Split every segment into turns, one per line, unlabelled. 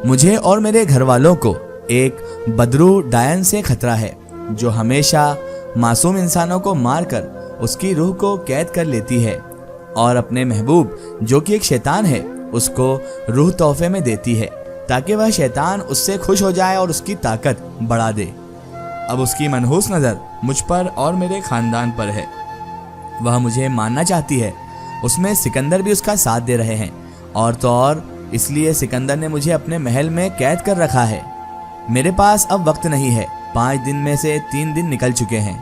मुझे और मेरे घर वालों को एक बदरू डायन से खतरा है जो हमेशा मासूम इंसानों को मारकर उसकी रूह को कैद कर लेती है और अपने महबूब जो कि एक शैतान है उसको रूह तोहफे में देती है ताकि वह शैतान उससे खुश हो जाए और उसकी ताकत बढ़ा दे। अब उसकी मनहूस नज़र मुझ पर और मेरे खानदान पर है। वह मुझे मानना चाहती है। उसमें सिकंदर भी उसका साथ दे रहे हैं और तो और इसलिए सिकंदर ने मुझे अपने महल में कैद कर रखा है। मेरे पास अब वक्त नहीं है। 5 दिन में से 3 दिन निकल चुके हैं।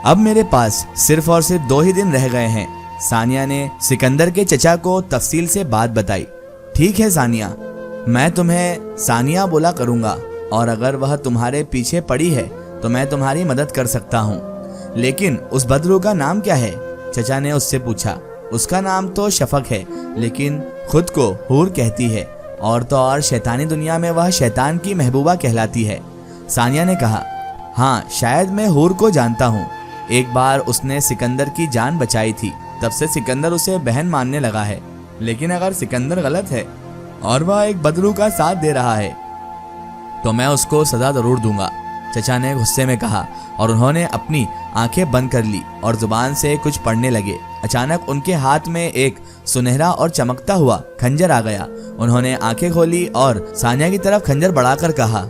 अब मेरे पास सिर्फ और सिर्फ 2 ही दिन रह गए हैं। सानिया ने सिकंदर के चचा को तफसील से बात बताई। ठीक है सानिया, मैं तुम्हें सानिया बोला करूंगा और अगर वह तुम्हारे पीछे पड़ी है तो मैं तुम्हारी मदद कर सकता हूँ। लेकिन उस बदरू का नाम क्या है? चचा ने उससे पूछा। उसका नाम तो शफक है लेकिन खुद को हूर कहती है और तो और शैतानी दुनिया में वह शैतान की महबूबा कहलाती है। सानिया ने कहा, हाँ शायद मैं हूर को जानता हूँ। एक बार उसने सिकंदर की जान बचाई थी, तब से सिकंदर उसे बहन मानने लगा है। लेकिन अगर सिकंदर गलत है और वह एक बदरू का साथ दे रहा है तो मैं उसको सजा जरूर दूंगा, चचा ने गुस्से में कहा और उन्होंने अपनी आंखें बंद कर ली और जुबान से कुछ पढ़ने लगे। अचानक उनके हाथ में एक सुनहरा और चमकता हुआ खंजर आ गया। उन्होंने आंखें खोली और सानिया की तरफ खंजर बढ़ाकर कहा,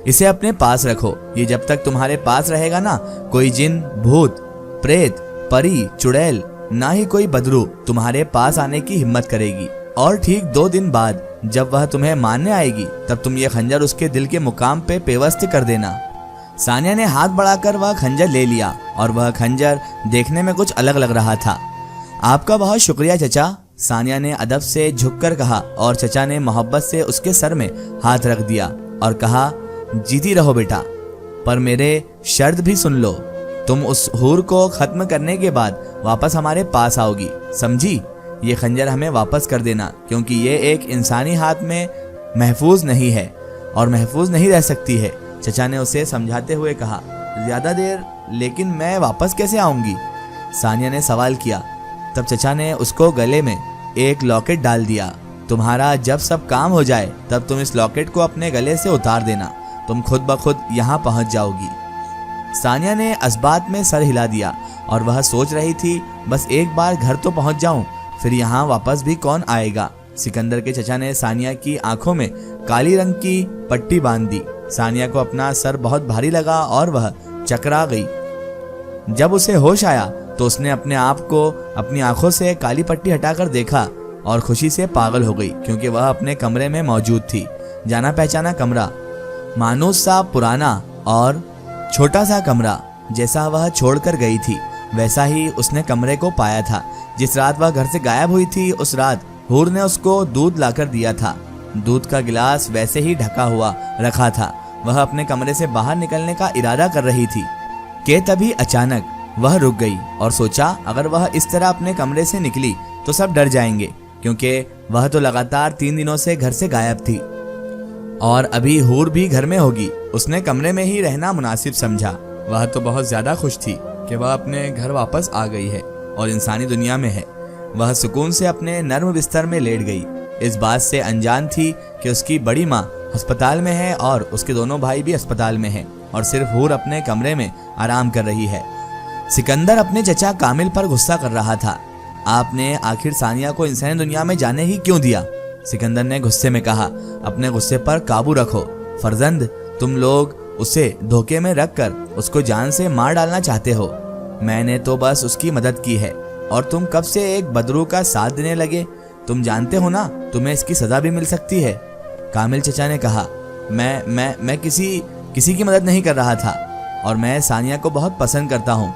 इसे अपने पास रखो। ये जब तक तुम्हारे पास रहेगा ना, कोई जिन, भूत, प्रेत, परी, चुड़ैल, ना ही कोई बदरू तुम्हारे पास आने की हिम्मत करेगी। और ठीक 2 दिन बाद जब वह तुम्हें मारने आएगी तब तुम ये खंजर उसके दिल के मुकाम पे पेवस्त कर देना। सानिया ने हाथ बढ़ाकर वह खंजर ले लिया और वह खंजर देखने में कुछ अलग लग रहा था। आपका बहुत शुक्रिया चचा, सानिया ने अदब से झुककर कहा और चचा ने मोहब्बत से उसके सर में हाथ रख दिया और कहा, जीती रहो बेटा, पर मेरे शर्त भी सुन लो। तुम उस हूर को खत्म करने के बाद वापस हमारे पास आओगी, समझी? ये खंजर हमें वापस कर देना क्योंकि ये एक इंसानी हाथ में महफूज नहीं है और महफूज नहीं रह सकती है। चचा ने उसे समझाते हुए कहा, ज्यादा देर, लेकिन मैं वापस कैसे आऊंगी? सानिया ने सवाल किया। तब चचा ने उसको गले में एक लॉकेट डाल दिया। तुम्हारा जब सब काम हो जाए तब तुम इस लॉकेट को अपने गले से उतार देना, तुम खुद ब खुद यहाँ पहुँच जाओगी। सानिया ने असबात में सर हिला दिया और वह सोच रही थी, बस एक बार घर तो पहुँच जाऊं, फिर यहाँ वापस भी कौन आएगा। सिकंदर के चचा ने सानिया की आंखों में काली रंग की पट्टी बांध दी। सानिया को अपना सर बहुत भारी लगा और वह चकरा गई। जब उसे होश आया तो उसने अपने आप को अपनी आंखों से काली पट्टी हटाकर देखा और खुशी से पागल हो गई क्योंकि वह अपने कमरे में मौजूद थी। जाना पहचाना कमरा, मानूस सा पुराना और छोटा सा कमरा। जैसा वह छोड़कर गई थी वैसा ही उसने कमरे को पाया था। जिस रात वह घर से गायब हुई थी उस रात हूर ने उसको दूध लाकर दिया था। दूध का गिलास वैसे ही ढका हुआ रखा था। वह अपने कमरे से बाहर निकलने का इरादा कर रही थी कि तभी अचानक वह रुक गई और सोचा, अगर वह इस तरह अपने कमरे से निकली तो सब डर जाएंगे क्योंकि वह तो लगातार 3 दिनों से घर से गायब थी और अभी हूर भी घर में होगी। उसने कमरे में ही रहना मुनासिब समझा। वह तो बहुत ज्यादा खुश थी कि वह अपने घर वापस आ गई है और इंसानी दुनिया में है। वह सुकून से अपने नर्म बिस्तर में लेट गई। इस बात से अनजान थी कि उसकी बड़ी माँ अस्पताल में है और उसके दोनों भाई भी अस्पताल में हैं और सिर्फ हूर अपने कमरे में आराम कर रही है। सिकंदर अपने चचा कामिल पर गुस्सा कर रहा था। आपने आखिर सानिया को इंसानी दुनिया में जाने ही क्यों दिया? सिकंदर ने गुस्से में कहा। अपने गुस्से पर काबू रखो फरजंद, तुम लोग उसे धोखे में रखकर उसको जान से मार डालना चाहते हो। मैंने तो बस उसकी मदद की है और तुम कब से एक बदरू का साथ देने लगे? तुम जानते हो ना तुम्हें इसकी सजा भी मिल सकती है। कामिल चचा ने कहा, मैं किसी की मदद नहीं कर रहा था और मैं सानिया को बहुत पसंद करता हूँ।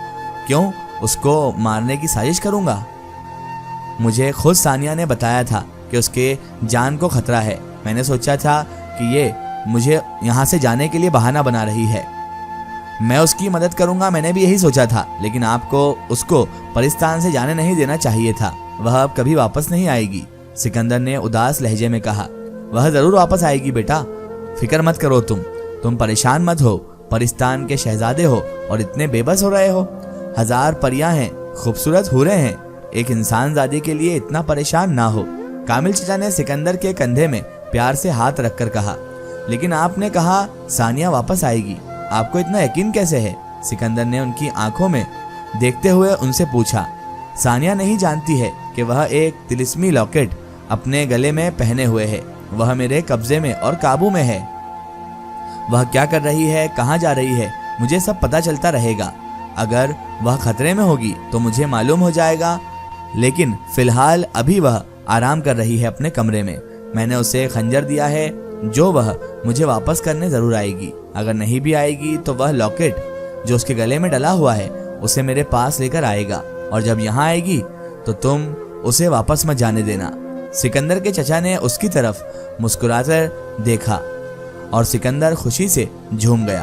क्यों उसको मारने की साजिश करूँगा? मुझे खुद सानिया ने बताया था कि उसके जान को खतरा है। मैंने सोचा था कि ये मुझे यहाँ से जाने के लिए बहाना बना रही है। मैं उसकी मदद करूंगा, मैंने भी यही सोचा था, लेकिन आपको उसको परिस्तान से जाने नहीं देना चाहिए था। वह अब कभी वापस नहीं आएगी, सिकंदर ने उदास लहजे में कहा। वह जरूर वापस आएगी बेटा, फिक्र मत करो तुम परेशान मत हो। परिस्तान के शहजादे हो और इतने बेबस हो रहे हो। 1000 परियां हैं, खूबसूरत हूरें हैं, एक इंसान ज़ादी के लिए इतना परेशान ना हो। कामिल चचा ने सिकंदर के कंधे में प्यार से हाथ रखकर कहा, लेकिन आपने कहा सानिया वापस आएगी, आपको इतना यकीन कैसे है? सिकंदर ने उनकी आंखों में देखते हुए उनसे पूछा। सानिया नहीं जानती है कि वह एक तिलिस्मी लॉकेट अपने गले में पहने हुए है। वह मेरे कब्जे में और काबू में है। वह क्या कर रही है, कहाँ जा रही है, मुझे सब पता चलता रहेगा। अगर वह खतरे में होगी तो मुझे मालूम हो जाएगा, लेकिन फिलहाल अभी वह आराम कर रही है अपने कमरे में। मैंने उसे खंजर दिया है जो वह मुझे वापस करने जरूर आएगी। अगर नहीं भी आएगी तो वह लॉकेट जो उसके गले में डला हुआ है उसे मेरे पास लेकर आएगा, और जब यहाँ आएगी तो तुम उसे वापस मत जाने देना। सिकंदर के चचा ने उसकी तरफ मुस्कुराकर देखा और सिकंदर खुशी से झूम गया।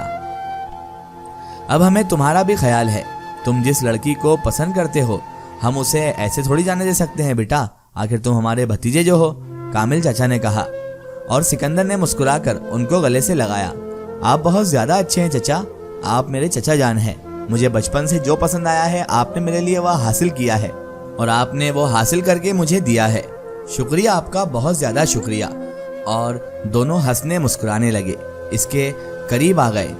अब हमें तुम्हारा भी ख्याल है। तुम जिस लड़की को पसंद करते हो हम उसे ऐसे थोड़ी जाने दे सकते हैं बेटा, आखिर तुम हमारे भतीजे जो हो, कामिल चाचा ने कहा। और सिकंदर ने मुस्कुराकर उनको गले से लगाया। आप बहुत ज्यादा अच्छे हैं चचा, आप मेरे चचा जान हैं। मुझे बचपन से जो पसंद आया है आपने मेरे लिए वह हासिल किया है, और आपने वो हासिल करके मुझे दिया है। शुक्रिया आपका, बहुत ज्यादा शुक्रिया। और दोनों हंसने मुस्कुराने लगे। इसके करीब आ गए।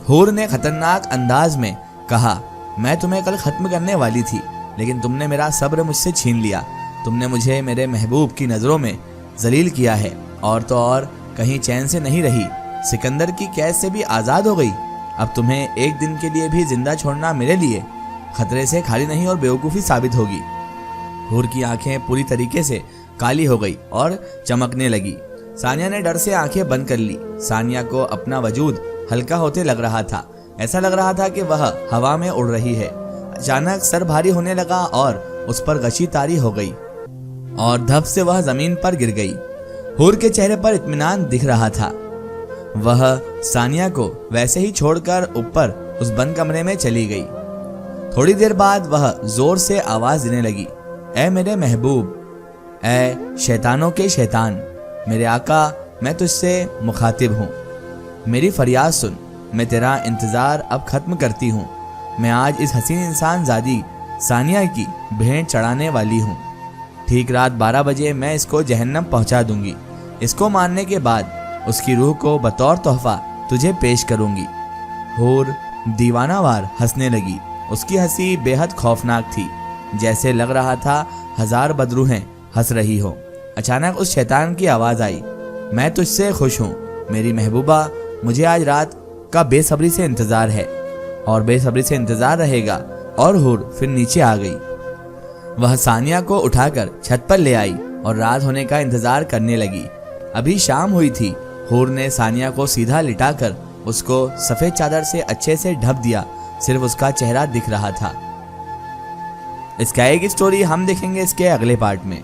हूर ने खतरनाक अंदाज में कहा, मैं तुम्हें कल खत्म करने वाली थी, लेकिन तुमने मेरा सब्र मुझसे छीन लिया। तुमने मुझे मेरे महबूब की नज़रों में जलील किया है, और तो और कहीं चैन से नहीं रही। सिकंदर की कैद से भी आज़ाद हो गई। अब तुम्हें एक दिन के लिए भी जिंदा छोड़ना मेरे लिए खतरे से खाली नहीं और बेवकूफ़ी साबित होगी। हूर की आंखें पूरी तरीके से काली हो गई और चमकने लगी। सानिया ने डर से आंखें बंद कर ली। सानिया को अपना वजूद हल्का होते लग रहा था। ऐसा लग रहा था कि वह हवा में उड़ रही है। अचानक सर भारी होने लगा और उस पर गशी तारी हो गई और धप से वह जमीन पर गिर गई। हूर के चेहरे पर इत्मीनान दिख रहा था। वह सानिया को वैसे ही छोड़कर ऊपर उस बंद कमरे में चली गई। थोड़ी देर बाद वह जोर से आवाज देने लगी, ऐ मेरे महबूब, ऐ शैतानों के शैतान, मेरे आका, मैं तुझसे मुखातिब हूँ। मेरी फरियाद सुन, मैं तेरा इंतजार अब खत्म करती हूँ। मैं आज इस हसीन इंसान ज़ादी सानिया की भेंट चढ़ाने वाली हूँ। ठीक रात 12 बजे मैं इसको जहन्नम पहुँचा दूंगी। इसको मारने के बाद उसकी रूह को बतौर तोहफा तुझे पेश करूंगी। हूर दीवानावार हंसने लगी। उसकी हंसी बेहद खौफनाक थी, जैसे लग रहा था हजार बदरूहें हंस रही हो। अचानक उस शैतान की आवाज़ आई, मैं तुझसे खुश हूँ मेरी महबूबा, मुझे आज रात का बेसब्री से इंतज़ार है और बेसब्री से इंतज़ार रहेगा। और हूर फिर नीचे आ गई। वह सानिया को उठाकर छत पर ले आई और रात होने का इंतज़ार करने लगी। अभी शाम हुई थी। हूर ने सानिया को सीधा लिटाकर उसको सफ़ेद चादर से अच्छे से ढक दिया। सिर्फ उसका चेहरा दिख रहा था। इसका एक स्टोरी हम देखेंगे इसके अगले पार्ट में।